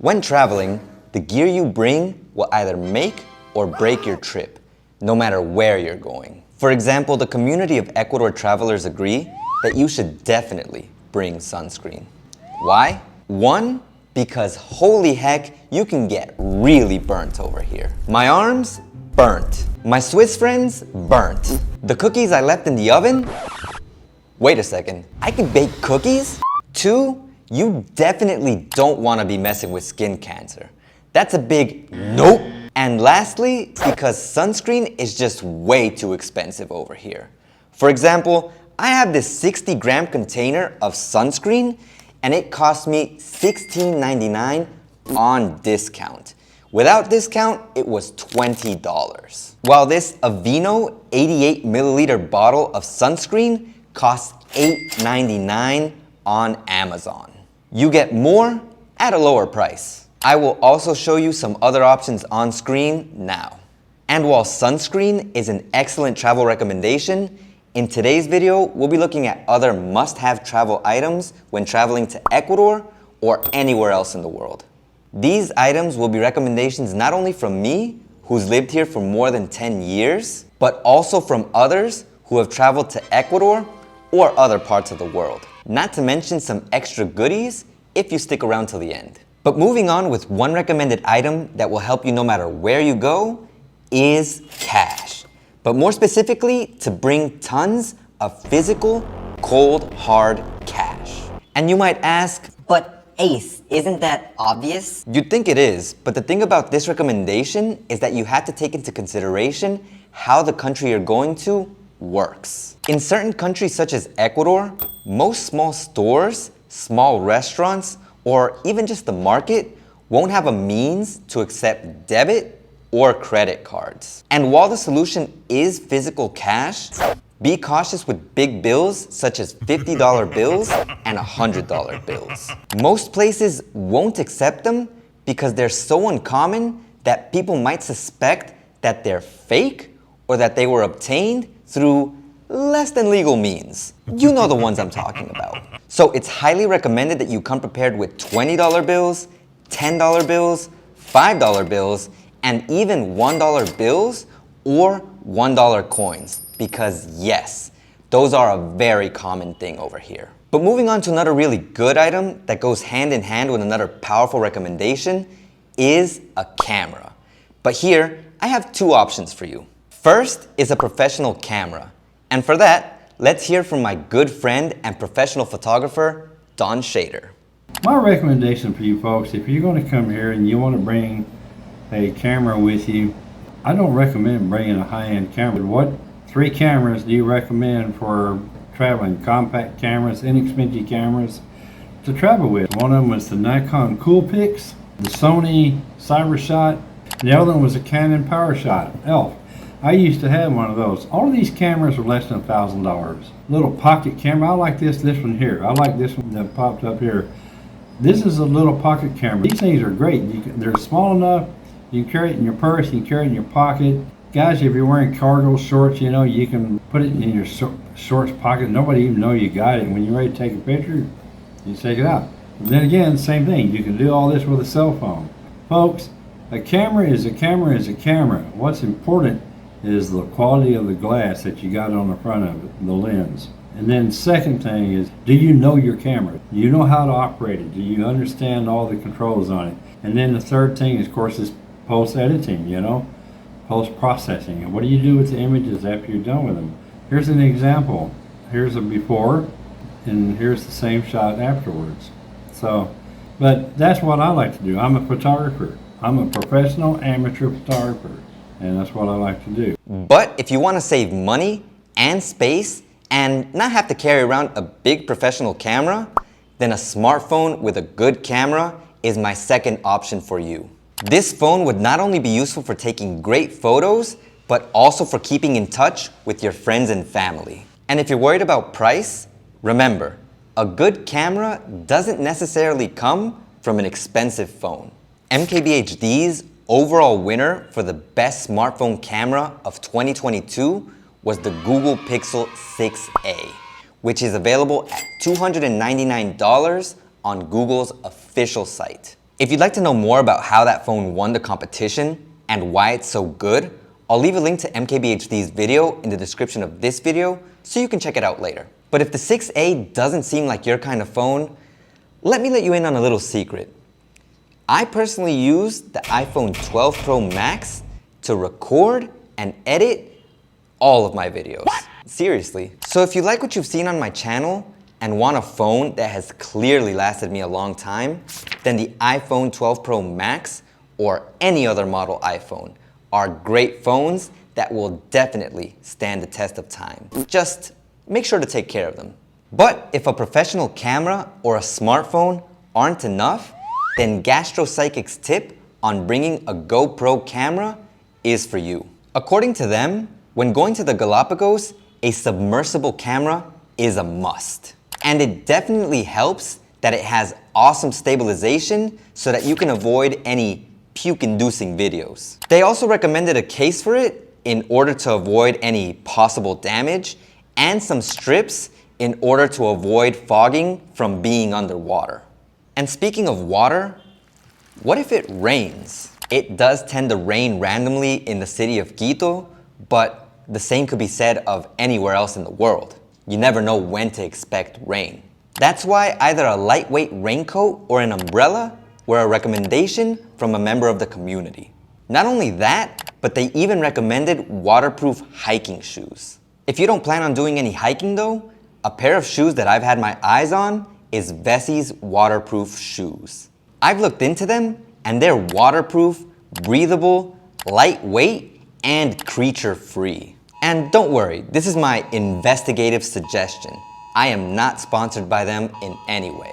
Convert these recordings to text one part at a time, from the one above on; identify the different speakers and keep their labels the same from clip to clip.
Speaker 1: When traveling, the gear you bring will either make or break your trip, no matter where you're going. For example, the community of Ecuador travelers agree that you should definitely bring sunscreen. Why? One, because holy heck, you can get really burnt over here. My arms, burnt. My Swiss friends, burnt. The cookies I left in the oven? Wait a second, I can bake cookies? Two, you definitely don't want to be messing with skin cancer. That's a big nope. And lastly, because sunscreen is just way too expensive over here. For example, I have this 60-gram container of sunscreen and it cost me $16.99 on discount. Without discount, it was $20. While this Aveeno 88 milliliter bottle of sunscreen costs $8.99 on Amazon. You get more at a lower price. I will also show you some other options on screen now. And while sunscreen is an excellent travel recommendation, in today's video, we'll be looking at other must-have travel items when traveling to Ecuador or anywhere else in the world. These items will be recommendations not only from me, who's lived here for more than 10 years, but also from others who have traveled to Ecuador or other parts of the world. Not to mention some extra goodies if you stick around till the end. But moving on with one recommended item that will help you no matter where you go is cash. But more specifically, to bring tons of physical, cold, hard cash. And you might ask,
Speaker 2: but Ace, isn't that obvious?
Speaker 1: You'd think it is, but the thing about this recommendation is that you have to take into consideration how the country you're going to works. In certain countries such as Ecuador, most small stores, small restaurants, or even just the market won't have a means to accept debit or credit cards. And while the solution is physical cash, be cautious with big bills such as $50 bills and $100 bills. Most places won't accept them because they're so uncommon that people might suspect that they're fake or that they were obtained through less than legal means. You know the ones I'm talking about. So it's highly recommended that you come prepared with $20 bills, $10 bills, $5 bills, and even $1 bills or $1 coins, because yes, those are a very common thing over here. But moving on to another really good item that goes hand in hand with another powerful recommendation is a camera. But here, I have two options for you. First is a professional camera. And for that, let's hear from my good friend and professional photographer, Don Shader.
Speaker 3: My recommendation for you folks, if you're going to come here and you want to bring a camera with you, I don't recommend bringing a high-end camera. What three cameras do you recommend for traveling? Compact cameras, inexpensive cameras to travel with. One of them was the Nikon Coolpix, the Sony CyberShot, and the other one was a Canon PowerShot ELPH. I used to have one of those. All of these cameras are less than $1,000. Little pocket camera. I like this one here. I like this one that popped up here. This is a little pocket camera. These things are great. They're small enough. You can carry it in your purse, you can carry it in your pocket. Guys, if you're wearing cargo shorts, you know, you can put it in your shorts pocket. Nobody even know you got it. When you're ready to take a picture, you take it out. And then again, same thing. You can do all this with a cell phone. Folks, a camera is a camera is a camera. What's important is the quality of the glass that you got on the front of it, the lens. And then second thing is, do you know your camera? Do you know how to operate it? Do you understand all the controls on it? And then the third thing, of course, is post-editing, you know, post-processing. And what do you do with the images after you're done with them? Here's an example. Here's a before, and here's the same shot afterwards. So, but that's what I like to do. I'm a photographer. I'm a professional amateur photographer, and that's what I like to do.
Speaker 1: But if you want to save money and space and not have to carry around a big professional camera, then a smartphone with a good camera is my second option for you. This phone would not only be useful for taking great photos, but also for keeping in touch with your friends and family. And if you're worried about price, remember, a good camera doesn't necessarily come from an expensive phone. MKBHD's overall winner for the best smartphone camera of 2022 was the Google Pixel 6a, which is available at $299 on Google's official site. If you'd like to know more about how that phone won the competition and why it's so good, I'll leave a link to MKBHD's video in the description of this video so you can check it out later. But if the 6A doesn't seem like your kind of phone, let me let you in on a little secret. I personally use the iPhone 12 Pro Max to record and edit all of my videos. What? Seriously. So if you like what you've seen on my channel and want a phone that has clearly lasted me a long time, then the iPhone 12 Pro Max or any other model iPhone are great phones that will definitely stand the test of time. Just make sure to take care of them. But if a professional camera or a smartphone aren't enough, then GastroPsychic's tip on bringing a GoPro camera is for you. According to them, when going to the Galapagos, a submersible camera is a must. And it definitely helps that it has awesome stabilization so that you can avoid any puke-inducing videos. They also recommended a case for it in order to avoid any possible damage and some strips in order to avoid fogging from being underwater. And speaking of water, what if it rains? It does tend to rain randomly in the city of Quito, but the same could be said of anywhere else in the world. You never know when to expect rain. That's why either a lightweight raincoat or an umbrella were a recommendation from a member of the community. Not only that, but they even recommended waterproof hiking shoes. If you don't plan on doing any hiking though, a pair of shoes that I've had my eyes on is Vessi's waterproof shoes. I've looked into them and they're waterproof, breathable, lightweight, and creature-free. And don't worry, this is my investigative suggestion. I am not sponsored by them in any way.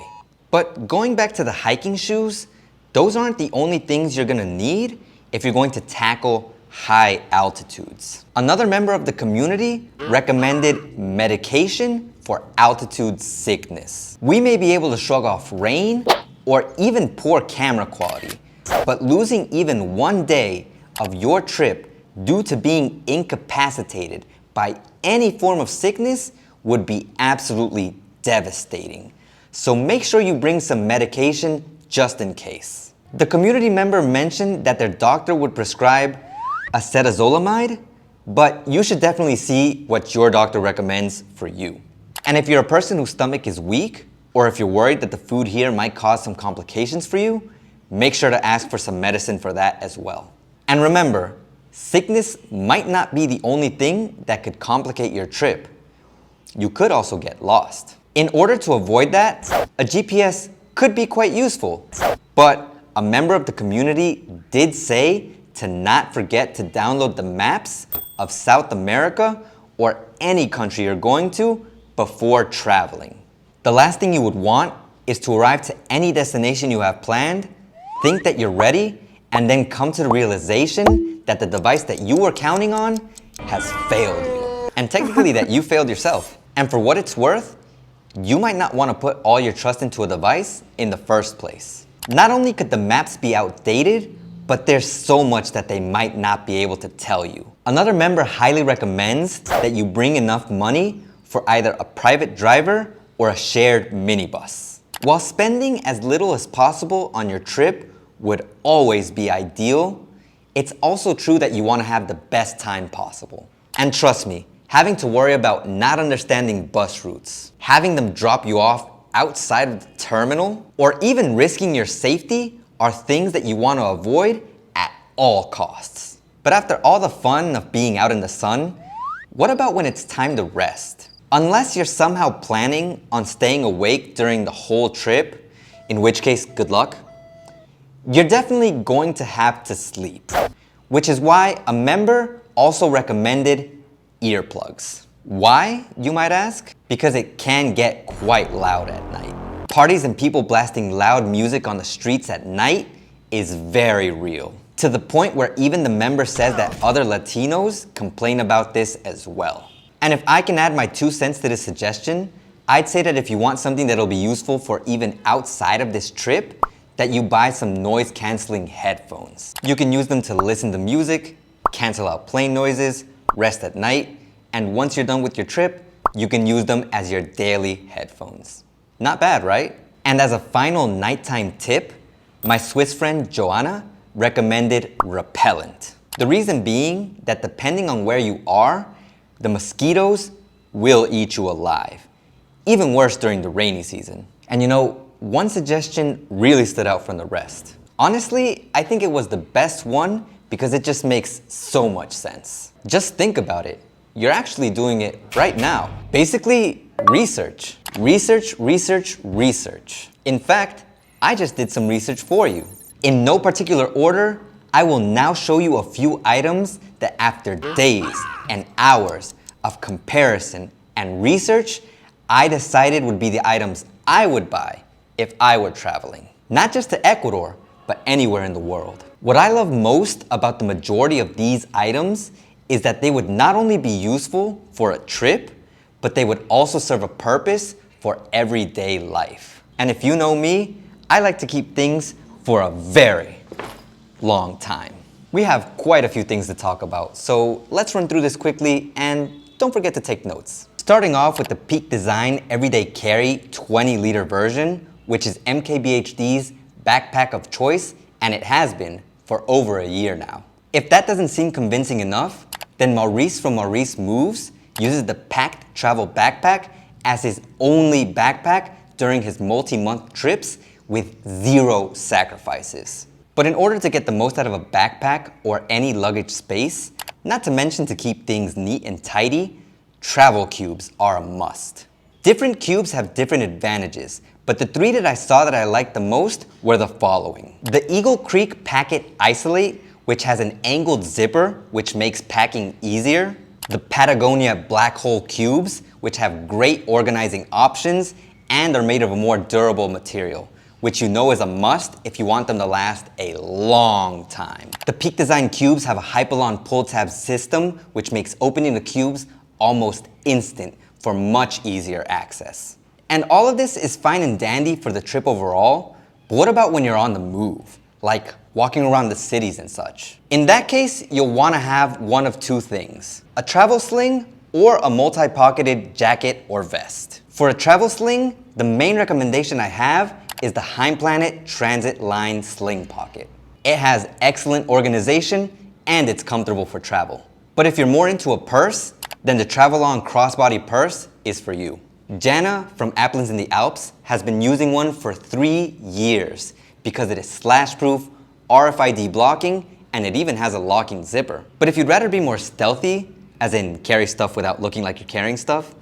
Speaker 1: But going back to the hiking shoes, those aren't the only things you're gonna need if you're going to tackle high altitudes. Another member of the community recommended medication for altitude sickness. We may be able to shrug off rain or even poor camera quality, but losing even one day of your trip due to being incapacitated by any form of sickness would be absolutely devastating. So make sure you bring some medication just in case. The community member mentioned that their doctor would prescribe acetazolamide, but you should definitely see what your doctor recommends for you. And if you're a person whose stomach is weak, or if you're worried that the food here might cause some complications for you, make sure to ask for some medicine for that as well. And remember, sickness might not be the only thing that could complicate your trip. You could also get lost. In order to avoid that, a GPS could be quite useful, but a member of the community did say to not forget to download the maps of South America or any country you're going to before traveling. The last thing you would want is to arrive to any destination you have planned, think that you're ready, and then come to the realization that the device that you were counting on has failed you. And technically that you failed yourself. And for what it's worth, you might not want to put all your trust into a device in the first place. Not only could the maps be outdated, but there's so much that they might not be able to tell you. Another member highly recommends that you bring enough money for either a private driver or a shared minibus. While spending as little as possible on your trip would always be ideal, it's also true that you want to have the best time possible. And trust me, having to worry about not understanding bus routes, having them drop you off outside of the terminal, or even risking your safety are things that you want to avoid at all costs. But after all the fun of being out in the sun, what about when it's time to rest? Unless you're somehow planning on staying awake during the whole trip, in which case, good luck, you're definitely going to have to sleep. Which is why a member also recommended earplugs. Why, you might ask? Because it can get quite loud at night. Parties and people blasting loud music on the streets at night is very real. To the point where even the member says that other Latinos complain about this as well. And if I can add my 2 cents to this suggestion, I'd say that if you want something that'll be useful for even outside of this trip, that you buy some noise canceling headphones. You can use them to listen to music, cancel out plane noises, rest at night, and once you're done with your trip, you can use them as your daily headphones. Not bad, right? And as a final nighttime tip, My Swiss friend Joanna recommended Repellent. The reason being that depending on where you are, the mosquitoes will eat you alive. Even worse during the rainy season. And you know, one suggestion really stood out from the rest. Honestly, I think it was the best one because it just makes so much sense. Just think about it. You're actually doing it right now. Basically, research. Research, research, research. In fact, I just did some research for you. In no particular order, I will now show you a few items that after days and hours of comparison and research, I decided would be the items I would buy if I were traveling. Not just to Ecuador, but anywhere in the world. What I love most about the majority of these items is that they would not only be useful for a trip, but they would also serve a purpose for everyday life. And if you know me, I like to keep things for a very long time. We have quite a few things to talk about, so let's run through this quickly and don't forget to take notes. Starting off with the Peak Design Everyday Carry 20-liter version, which is MKBHD's backpack of choice, and it has been for over a year now. If that doesn't seem convincing enough, then Maurice from Maurice Moves uses the Pakt travel backpack as his only backpack during his multi-month trips with zero sacrifices. But in order to get the most out of a backpack or any luggage space, not to mention to keep things neat and tidy, travel cubes are a must. Different cubes have different advantages, but the three that I saw that I liked the most were the following. The Eagle Creek Packet Isolate, which has an angled zipper, which makes packing easier. The Patagonia Black Hole Cubes, which have great organizing options and are made of a more durable material, which you know is a must if you want them to last a long time. The Peak Design cubes have a Hypalon pull tab system, which makes opening the cubes almost instant for much easier access. And all of this is fine and dandy for the trip overall, but what about when you're on the move? Like walking around the cities and such. In that case, you'll want to have one of two things: a travel sling or a multi-pocketed jacket or vest. For a travel sling, the main recommendation I have is the Heimplanet Transit Line Sling Pocket. It has excellent organization and it's comfortable for travel. But if you're more into a purse, then the Travelon Crossbody purse is for you. Jana from Applands in the Alps has been using one for 3 years because it is splash-proof, RFID blocking, and it even has a locking zipper. But if you'd rather be more stealthy, as in carry stuff without looking like you're carrying stuff,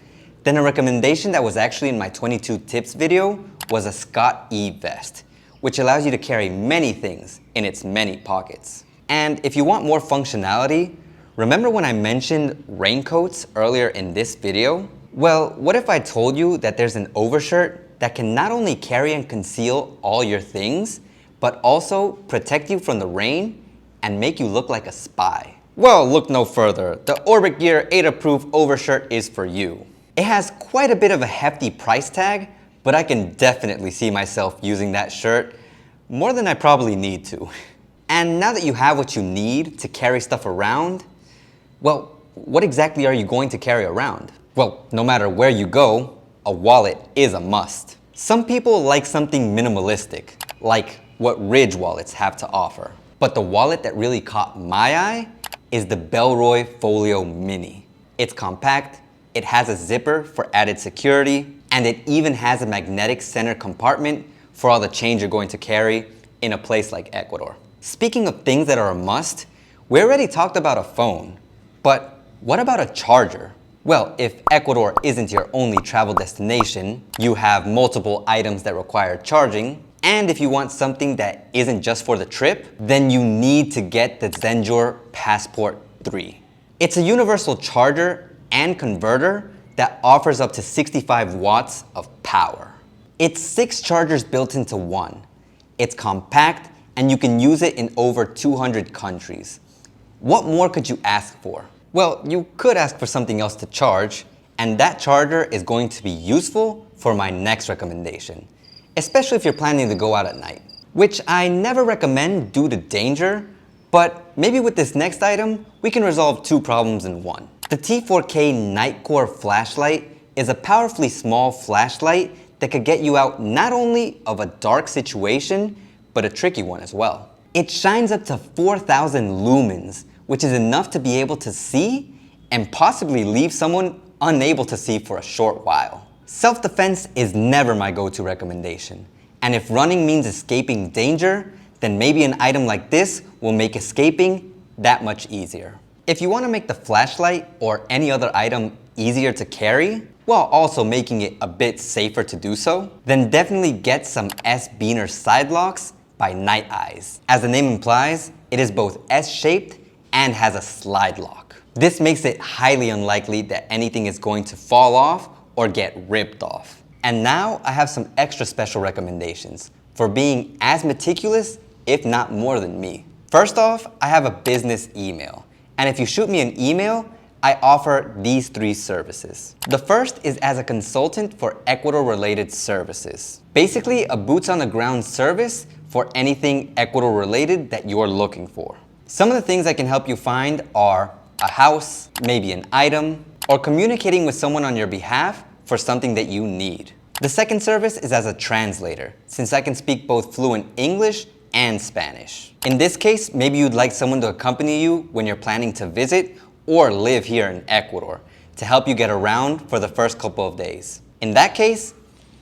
Speaker 1: then a recommendation that was actually in my 22 tips video was a SCOTTeVEST, which allows you to carry many things in its many pockets. And if you want more functionality, remember when I mentioned raincoats earlier in this video? Well, what if I told you that there's an overshirt that can not only carry and conceal all your things, but also protect you from the rain and make you look like a spy? Well, look no further. The ORBITgear etaPROOF overshirt is for you. It has quite a bit of a hefty price tag, but I can definitely see myself using that shirt more than I probably need to. And now that you have what you need to carry stuff around, well, what exactly are you going to carry around? Well, no matter where you go, a wallet is a must. Some people like something minimalistic, like what Ridge wallets have to offer. But the wallet that really caught my eye is the Bellroy Folio Mini. It's compact, it has a zipper for added security, and it even has a magnetic center compartment for all the change you're going to carry in a place like Ecuador. Speaking of things that are a must, we already talked about a phone, but what about a charger? Well, if Ecuador isn't your only travel destination, you have multiple items that require charging, and if you want something that isn't just for the trip, then you need to get the Zendure Passport III. It's a universal charger and converter that offers up to 65 watts of power. It's 6 chargers built into one. It's compact and you can use it in over 200 countries. What more could you ask for? Well, you could ask for something else to charge, and that charger is going to be useful for my next recommendation, especially if you're planning to go out at night, which I never recommend due to danger, but maybe with this next item, we can resolve 2 problems in one. The T4K Nitecore Flashlight is a powerfully small flashlight that could get you out not only of a dark situation, but a tricky one as well. It shines up to 4,000 lumens, which is enough to be able to see and possibly leave someone unable to see for a short while. Self-defense is never my go-to recommendation, and if running means escaping danger, then maybe an item like this will make escaping that much easier. If you want to make the flashlight or any other item easier to carry, while also making it a bit safer to do so, then definitely get some S-Beaner side locks by Nite-Ize. As the name implies, it is both S-shaped and has a slide lock. This makes it highly unlikely that anything is going to fall off or get ripped off. And now I have some extra special recommendations for being as meticulous, if not more than me. First off, I have a business email. And if you shoot me an email, I offer these 3 services. The first is as a consultant for Ecuador-related services. Basically, a boots-on-the-ground service for anything Ecuador-related that you're looking for. Some of the things I can help you find are a house, maybe an item, or communicating with someone on your behalf for something that you need. The second service is as a translator, since I can speak both fluent English and Spanish. In this case, maybe you'd like someone to accompany you when you're planning to visit or live here in Ecuador to help you get around for the first couple of days. In that case,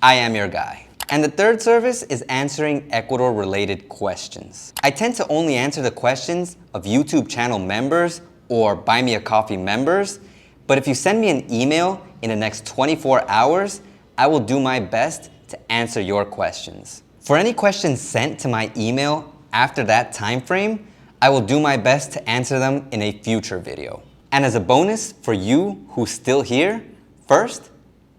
Speaker 1: I am your guy. And the third service is answering Ecuador-related questions. I tend to only answer the questions of YouTube channel members or Buy Me a Coffee members, but if you send me an email in the next 24 hours, I will do my best to answer your questions. For any questions sent to my email after that time frame, I will do my best to answer them in a future video. And as a bonus for you who's still here, first,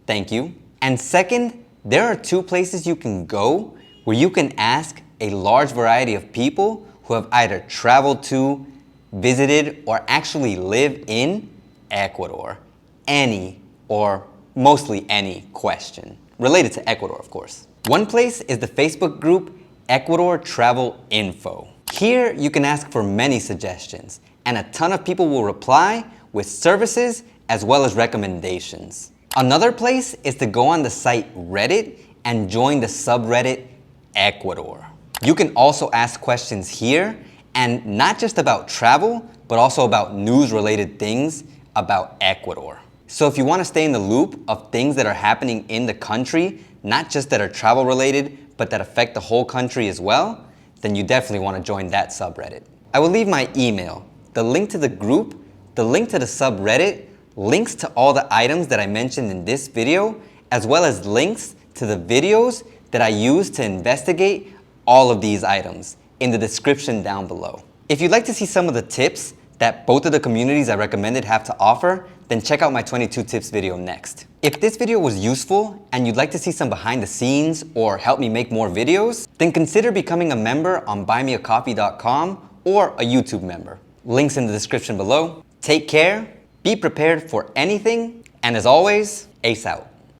Speaker 1: thank you. And second, there are 2 places you can go where you can ask a large variety of people who have either traveled to, visited, or actually live in Ecuador any or mostly any question related to Ecuador, of course. One place is the Facebook group Ecuador Travel Info. Here you can ask for many suggestions and a ton of people will reply with services as well as recommendations. Another place is to go on the site Reddit and join the subreddit Ecuador. You can also ask questions here, and not just about travel, but also about news-related things about Ecuador. So if you want to stay in the loop of things that are happening in the country, not just that are travel-related, but that affect the whole country as well, then you definitely want to join that subreddit. I will leave my email, the link to the group, the link to the subreddit, links to all the items that I mentioned in this video, as well as links to the videos that I used to investigate all of these items in the description down below. If you'd like to see some of the tips that both of the communities I recommended have to offer, then check out my 22 tips video next. If this video was useful and you'd like to see some behind the scenes or help me make more videos, then consider becoming a member on buymeacoffee.com or a YouTube member. Links in the description below. Take care, be prepared for anything, and as always, ace out.